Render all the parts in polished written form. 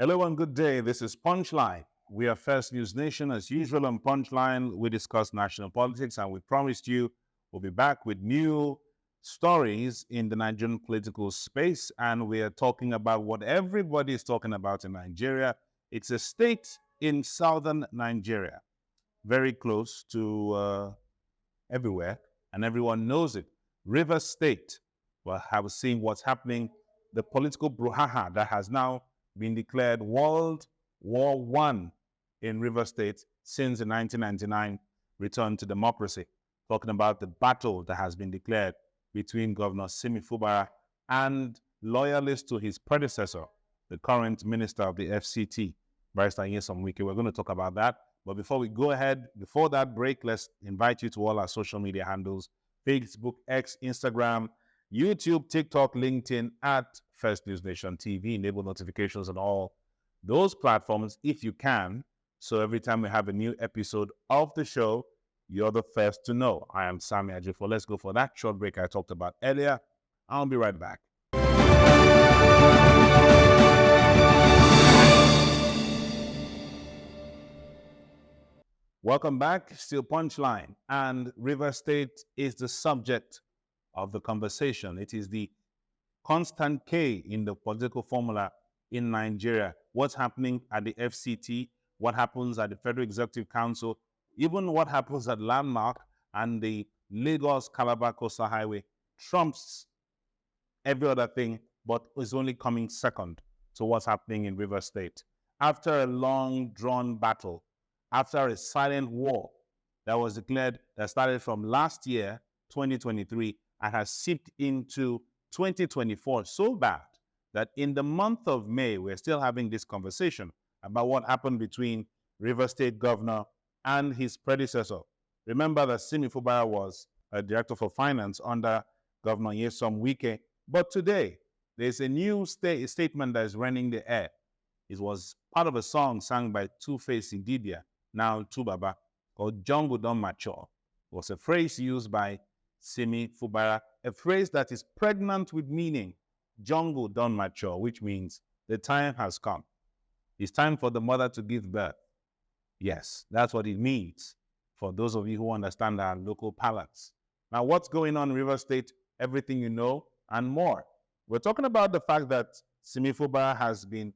Hello and good day. This is Punchline. We are First News Nation. As usual on Punchline, we discuss national politics, and we promised you we'll be back with new stories in the Nigerian political space. And we are talking about what everybody is talking about in Nigeria. It's a state in southern Nigeria, very close to everywhere, and everyone knows it. River State. Well, have seen what's happening, the political brouhaha that has now been declared World War I in River State since the 1999 return to democracy. Talking about the battle that has been declared between Governor Simi Fubara and loyalists to his predecessor, the current minister of the FCT, Barrister Nyesom Wike. We're going to talk about that. But before we go ahead, before that break, let's invite you to all our social media handles: Facebook, X, Instagram, YouTube, TikTok, LinkedIn, at First News Nation TV. Enable notifications on all those platforms if you can. So every time we have a new episode of the show, you're the first to know. I am Sammy Ajifo. Let's go for that short break I talked about earlier. I'll be right back. Welcome back. Still Punchline. And River State is the subject of the conversation. It is the constant K in the political formula in Nigeria. What's happening at the FCT, what happens at the Federal Executive Council, even what happens at Landmark and the Lagos-Calabar Coastal Highway trumps every other thing, but is only coming second to what's happening in River State. After a long, drawn battle, after a silent war that was declared, that started from last year, 2023, and has seeped into 2024 so bad that in the month of May, we're still having this conversation about what happened between River State Governor and his predecessor. Remember that Simi Fubara was a director for finance under Governor Nyesom Wike. But today, there's a new statement that is running the air. It was part of a song sung by Two-Face Idibia, now Tubaba, called Jungle Don't Mature. It was a phrase used by Simi Fubara, a phrase that is pregnant with meaning. Jungle Don't Mature, which means the time has come. It's time for the mother to give birth. Yes, that's what it means for those of you who understand our local palates. Now, what's going on in River State? Everything you know and more. We're talking about the fact that Simi Fubara has been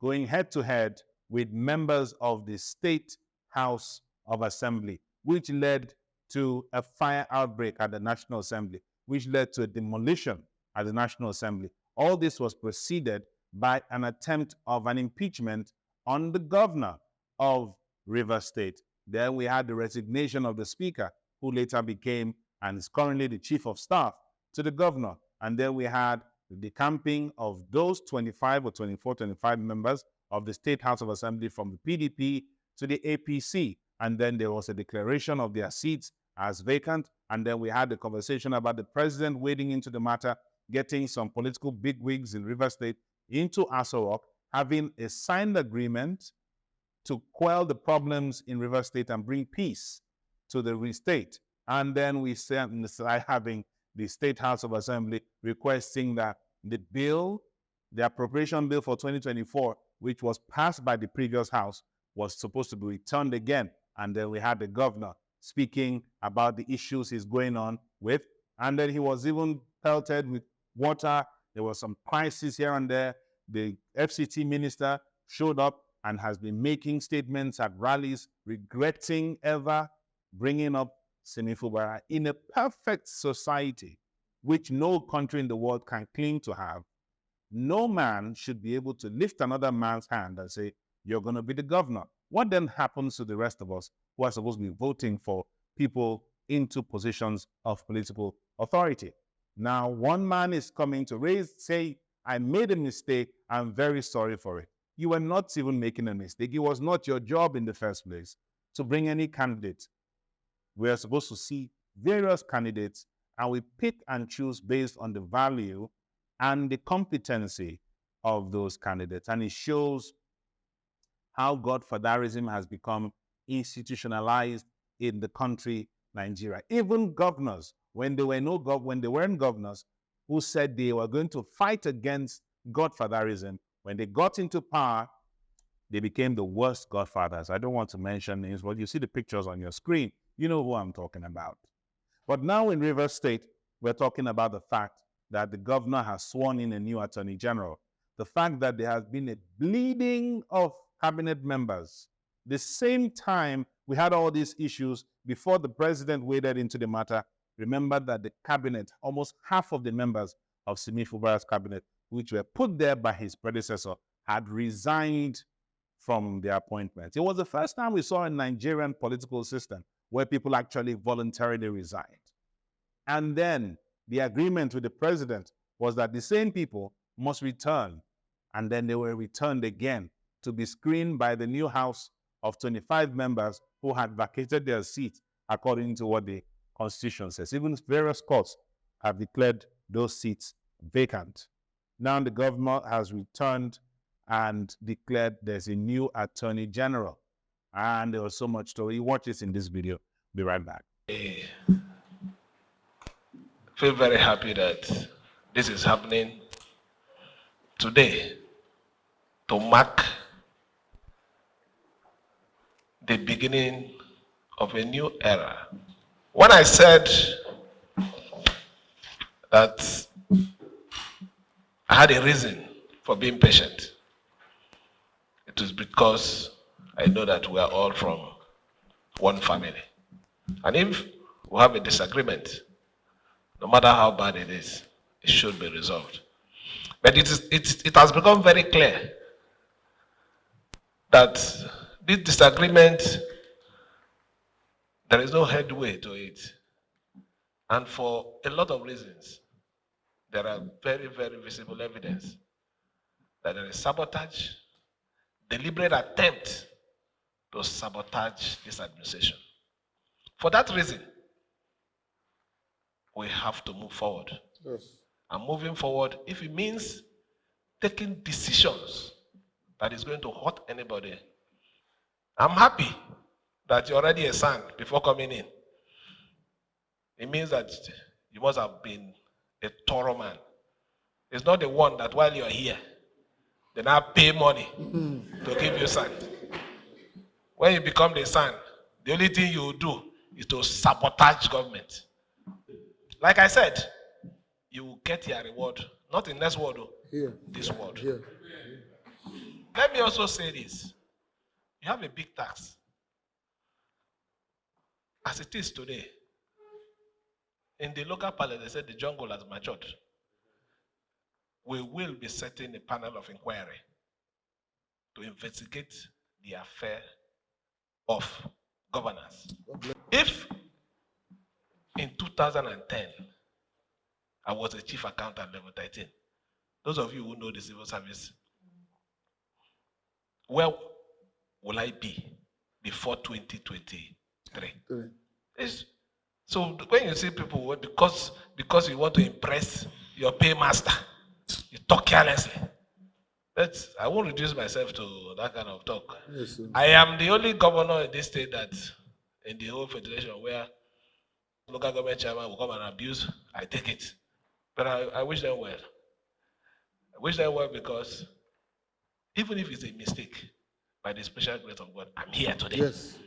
going head-to-head with members of the State House of Assembly, which led to a fire outbreak at the National Assembly, which led to a demolition at the National Assembly. All this was preceded by an attempt of an impeachment on the governor of River State. Then we had the resignation of the speaker, who later became and is currently the chief of staff to the governor. And then we had the decamping of those 25 members of the State House of Assembly from the PDP to the APC. And then there was a declaration of their seats as vacant. And then we had the conversation about the president wading into the matter, getting some political bigwigs in River State into Aso Rock, having a signed agreement to quell the problems in River State and bring peace to the state. And then we started having the State House of Assembly requesting that the appropriation bill for 2024, which was passed by the previous House, was supposed to be returned again. And then we had the governor speaking about the issues he's going on with. And then he was even pelted with water. There was some crisis here and there. The FCT minister showed up and has been making statements at rallies, regretting ever bringing up Simi Fubara in a perfect society, which no country in the world can claim to have. No man should be able to lift another man's hand and say, you're going to be the governor. What then happens to the rest of us who are supposed to be voting for people into positions of political authority? Now, one man is coming to say, I made a mistake, I'm very sorry for it. You were not even making a mistake. It was not your job in the first place to bring any candidate. We are supposed to see various candidates, and we pick and choose based on the value and the competency of those candidates. And it shows how godfatherism has become institutionalized in the country, Nigeria. Even governors, when they weren't governors, who said they were going to fight against godfatherism, When they got into power, they became the worst godfathers. I don't want to mention names, but you see the pictures on your screen. You know who I'm talking about. But now in Rivers State, we're talking about the fact that the governor has sworn in a new attorney general. The fact that there has been a bleeding of cabinet members. The same time we had all these issues before the president waded into the matter. Remember that the cabinet, almost half of the members of Simi Fubara's cabinet, which were put there by his predecessor, had resigned from their appointments. It was the first time we saw a Nigerian political system where people actually voluntarily resigned. And then the agreement with the president was that the same people must return, and then they were returned again to be screened by the new House of 25 members who had vacated their seats according to what the Constitution says. Even various courts have declared those seats vacant. Now the governor has returned and declared there's a new attorney general. And there was so much story. Watch this in this video. Be right back. I feel very happy that this is happening today to mark the beginning of a new era. When I said that I had a reason for being patient, it was because I know that we are all from one family. And if we have a disagreement, no matter how bad it is, it should be resolved. But it has become very clear that this disagreement, there is no headway to it. And for a lot of reasons, there are very, very visible evidence that there is sabotage, deliberate attempt to sabotage this administration. For that reason, we have to move forward. Yes. And moving forward, if it means taking decisions that is going to hurt anybody, I'm happy that you're already a son before coming in. It means that you must have been a thorough man. It's not the one that while you're here, they now pay money to give you son. When you become the son, the only thing you do is to sabotage government. Like I said, you will get your reward, not in this world, this world. Let me also say this. You have a big tax. As it is today, in the local parliament, they said the jungle has matured. We will be setting a panel of inquiry to investigate the affair of governance. If in 2010, I was a chief accountant level 13, those of you who know the civil service, where will I be before 2023? So when you see people, because you want to impress your paymaster, you talk carelessly. I won't reduce myself to that kind of talk. Yes, I am the only governor in this state that, in the whole federation, where local government chairman will come and abuse, I take it. But I wish them well. I wish them well because even if it's a mistake, by the special grace of God, I'm here today. Yes.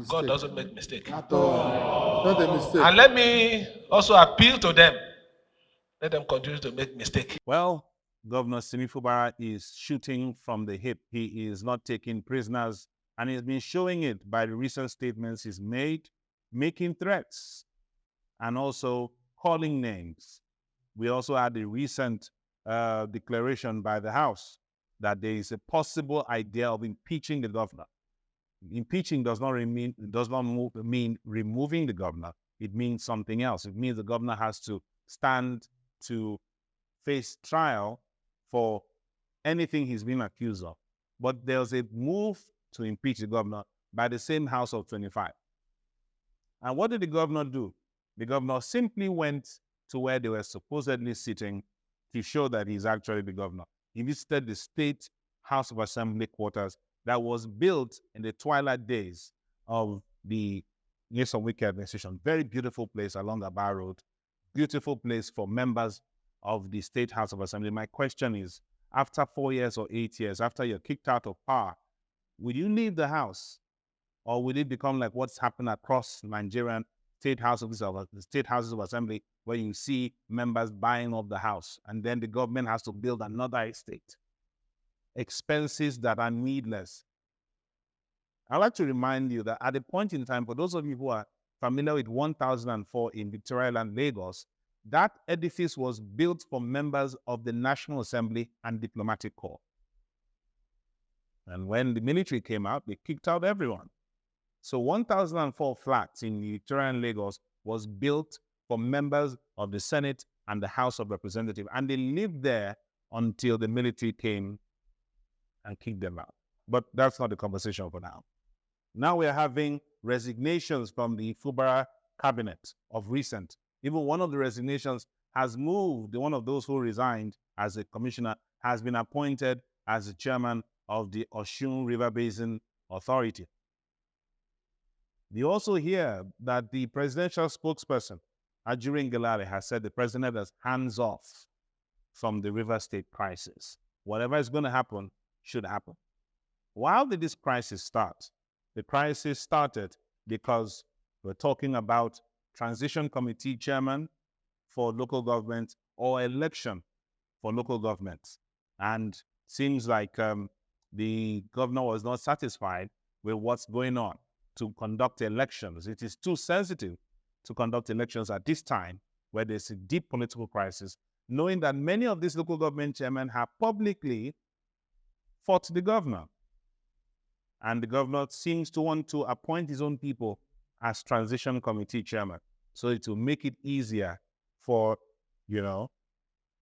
God doesn't make mistakes. Not a mistake. And let me also appeal to them. Let them continue to make mistakes. Well, Governor Simi Fubara is shooting from the hip. He is not taking prisoners, and he's been showing it by the recent statements he's made, making threats, and also calling names. We also had a recent declaration by the House that there is a possible idea of impeaching the governor. Impeaching does not mean removing the governor. It means something else. It means the governor has to stand to face trial for anything he's been accused of. But there's a move to impeach the governor by the same House of 25. And what did the governor do? The governor simply went to where they were supposedly sitting to show that he's actually the governor. He visited the State House of Assembly quarters that was built in the twilight days of the Nyesom Wike administration. Very beautiful place along the Bar Road. Beautiful place for members of the State House of Assembly. My question is, after 4 years or 8 years, after you're kicked out of power, will you leave the House? Or will it become like what's happened across Nigerian state houses of assembly, where you see members buying up the house, and then the government has to build another estate? Expenses that are needless. I'd like to remind you that at a point in time, for those of you who are familiar with 1004 in Victoria Island, Lagos, that edifice was built for members of the National Assembly and Diplomatic Corps. And when the military came out, they kicked out everyone. So 1004 flats in Victoria and Lagos was built for members of the Senate and the House of Representatives. And they lived there until the military came and kicked them out. But that's not the conversation for now. Now we are having resignations from the Fubara cabinet of recent. Even one of the resignations has moved. One of those who resigned as a commissioner has been appointed as the chairman of the Osun River Basin Authority. You also hear that the presidential spokesperson, Ajuri Ngelale, has said the president is hands off from the River State crisis. Whatever is going to happen should happen. Why did this crisis start? The crisis started because we're talking about transition committee chairman for local government or election for local governments. And seems like the governor was not satisfied with what's going on to conduct elections. It is too sensitive to conduct elections at this time where there's a deep political crisis, knowing that many of these local government chairmen have publicly fought the governor. And the governor seems to want to appoint his own people as transition committee chairman. So it will make it easier for,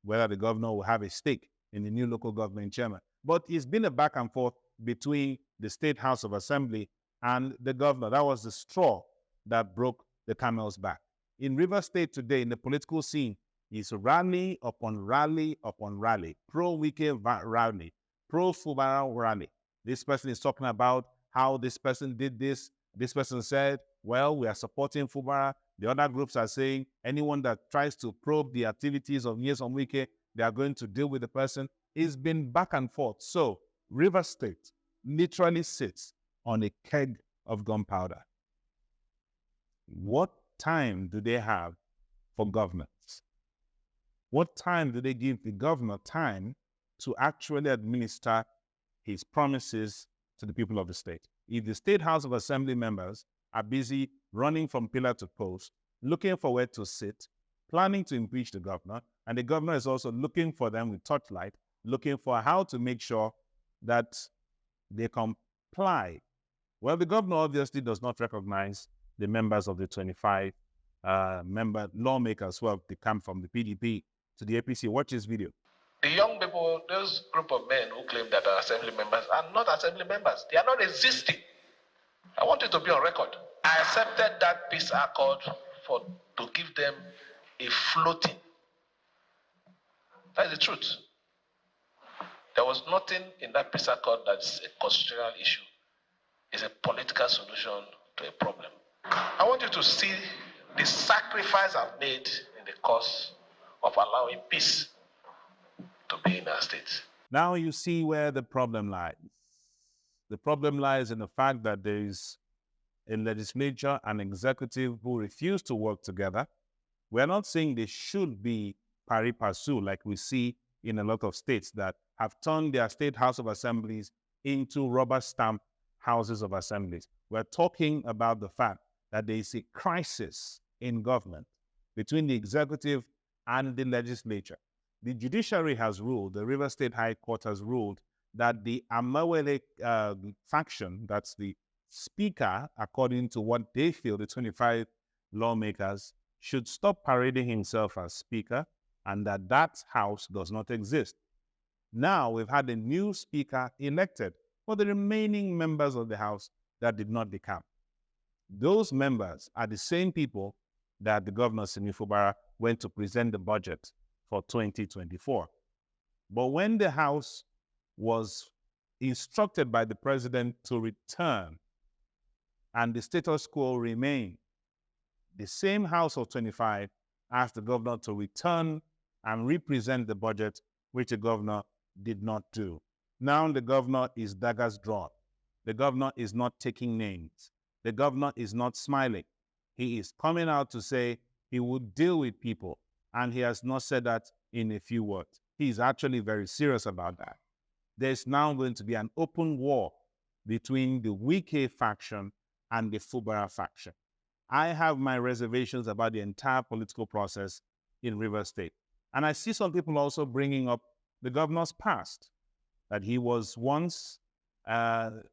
whether the governor will have a stake in the new local government chairman. But it's been a back and forth between the State House of Assembly and the governor. That was the straw that broke the camel's back. In River State today, in the political scene, is rally upon rally upon rally. Pro-Wike rally, pro-Fubara rally. This person is talking about how this person did this. This person said, well, we are supporting Fubara. The other groups are saying anyone that tries to probe the activities of Nyesom Wike, they are going to deal with the person. It's been back and forth. So River State literally sits on a keg of gunpowder. What time do they have for governance? What time do they give the governor time to actually administer his promises to the people of the state? If the State House of Assembly members are busy running from pillar to post, looking for where to sit, planning to impeach the governor, and the governor is also looking for them with torchlight, looking for how to make sure that they comply. Well, the governor obviously does not recognize the members of the 25 member lawmakers who have come from the PDP to the APC. Watch this video. The young people, those group of men who claim that are assembly members are not assembly members. They are not existing. I want it to be on record. I accepted that peace accord to give them a floating. That is the truth. There was nothing in that peace accord that's a constitutional issue. It's a political solution to a problem. I want you to see the sacrifice I've made in the cause of allowing peace to be in our state. Now you see where the problem lies. The problem lies in the fact that there is a legislature and executive who refuse to work together. We're not saying they should be pari passu like we see in a lot of states that have turned their State House of Assemblies into rubber stamp houses of assemblies. We're talking about the fact that there is a crisis in government between the executive and the legislature. The judiciary has ruled, the River State High Court has ruled that the Amawele faction, that's the speaker, according to what they feel, the 25 lawmakers, should stop parading himself as speaker and that house does not exist. Now we've had a new speaker elected for the remaining members of the house that did not decamp. Those members are the same people that the governor, Simi Fubara, went to present the budget for 2024. But when the house was instructed by the president to return and the status quo remained, the same house of 25 asked the governor to return and represent the budget, which the governor did not do. Now the governor is daggers drawn. The governor is not taking names. The governor is not smiling. He is coming out to say he would deal with people, and he has not said that in a few words. He's actually very serious about that. There's now going to be an open war between the Wike faction and the Fubara faction. I have my reservations about the entire political process in Rivers State. And I see some people also bringing up the governor's past, that he was once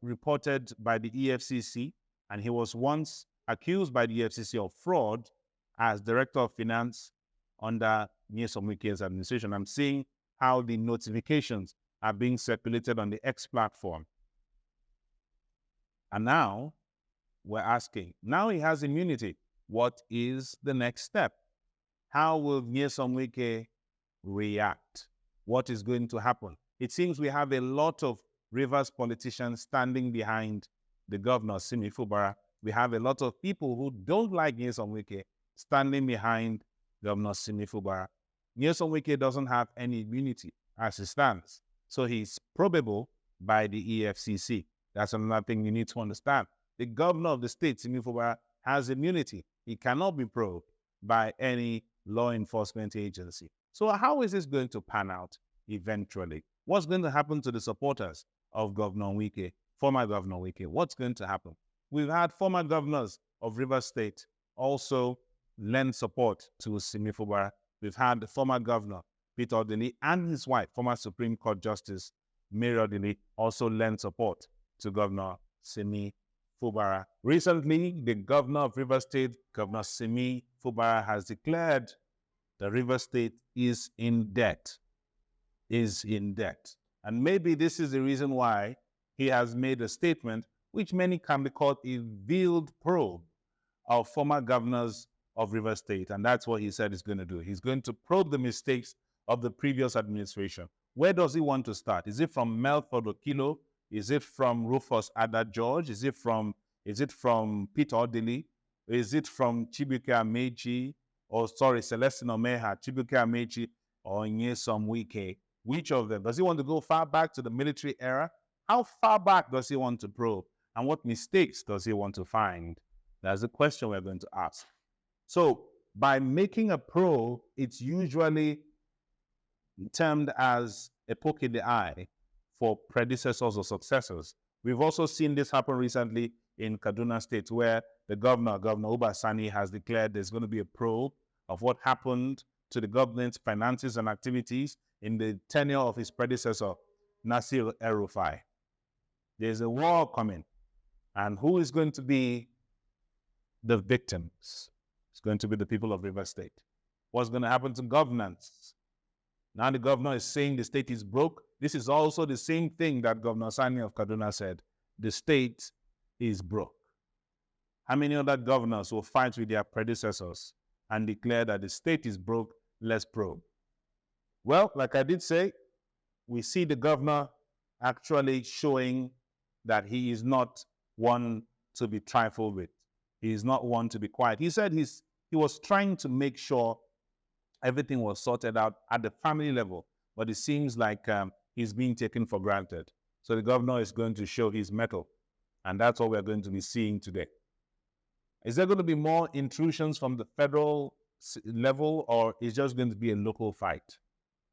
reported by the EFCC, and he was once accused by the EFCC of fraud as Director of Finance under Nyesom Wike's administration. I'm seeing how the notifications are being circulated on the X platform. And now we're asking, now he has immunity. What is the next step? How will Nyesom Wike react? What is going to happen? It seems we have a lot of Rivers politicians standing behind the governor, Simi Fubara. We have a lot of people who don't like Nyesom Wike standing behind Governor Simi Fubara. Nyesom Wike doesn't have any immunity as it stands. So he's probable by the EFCC. That's another thing you need to understand. The governor of the state, Simi Fubara, has immunity. He cannot be probed by any law enforcement agency. So how is this going to pan out eventually? What's going to happen to the supporters of Governor Wike, former Governor Wike? What's going to happen? We've had former governors of Rivers State also lend support to Simi Fubara. We've had the former governor, Peter Odili, and his wife, former Supreme Court Justice Mary Odili, also lend support to Governor Simi Fubara. Recently, the governor of Rivers State, Governor Simi Fubara, has declared that Rivers State is in debt. And maybe this is the reason why he has made a statement which many can be called a veiled probe of former governors of Rivers State. And that's what he said he's going to do. He's going to probe the mistakes of the previous administration. Where does he want to start? Is it from Melford Okilo? Is it from Rufus Ada George? Is it from Peter Odili? Is it from Chibuike Amechi? Or sorry, Celestine Omeha, Chibuike Amechi, or Nyesom Wike? Which of them? Does he want to go far back to the military era? How far back does he want to probe? And what mistakes does he want to find? That's the question we're going to ask. So by making a probe, it's usually termed as a poke in the eye for predecessors or successors. We've also seen this happen recently in Kaduna State, where the governor, Governor Uba Sani, has declared there's going to be a probe of what happened to the government's finances and activities in the tenure of his predecessor, Nasir El-Rufai. There's a war coming. And who is going to be the victims? It's going to be the people of Rivers State. What's going to happen to governance? Now the governor is saying the state is broke. This is also the same thing that Governor Sani of Kaduna said. The state is broke. How many other governors will fight with their predecessors and declare that the state is broke? Let's probe. Well, like I did say, we see the governor actually showing that he is not one to be trifled with. He is not one to be quiet. He said he was trying to make sure everything was sorted out at the family level, but it seems like he's being taken for granted. So the governor is going to show his mettle, and that's what we're going to be seeing today. Is there going to be more intrusions from the federal level, or is just going to be a local fight?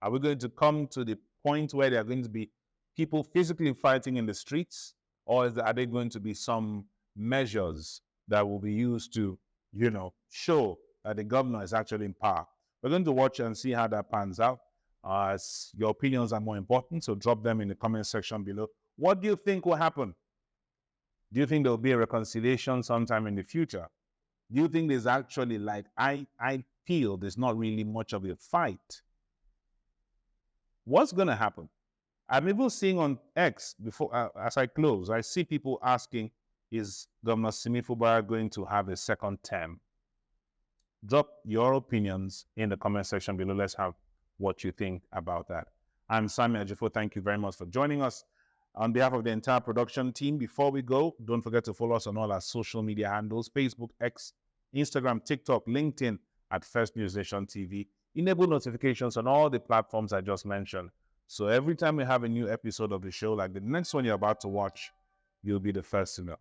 Are we going to come to the point where there are going to be people physically fighting in the streets, or are there going to be some measures that will be used to, show that the governor is actually in power? We're going to watch and see how that pans out. Your opinions are more important, so drop them in the comment section below. What do you think will happen? Do you think there will be a reconciliation sometime in the future? Do you think there's actually, I feel there's not really much of a fight? What's going to happen? I'm even seeing on X, before as I close, I see people asking, is Governor Simi Fubara going to have a second term? Drop your opinions in the comment section below. Let's have what you think about that. I'm Sami Ajifo. Thank you very much for joining us. On behalf of the entire production team, before we go, don't forget to follow us on all our social media handles: Facebook, X, Instagram, TikTok, LinkedIn at First News Nation TV. enable notifications on all the platforms I just mentioned. So every time we have a new episode of the show, like the next one you're about to watch, you'll be the first to know.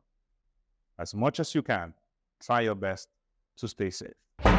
As much as you can, try your best to stay safe.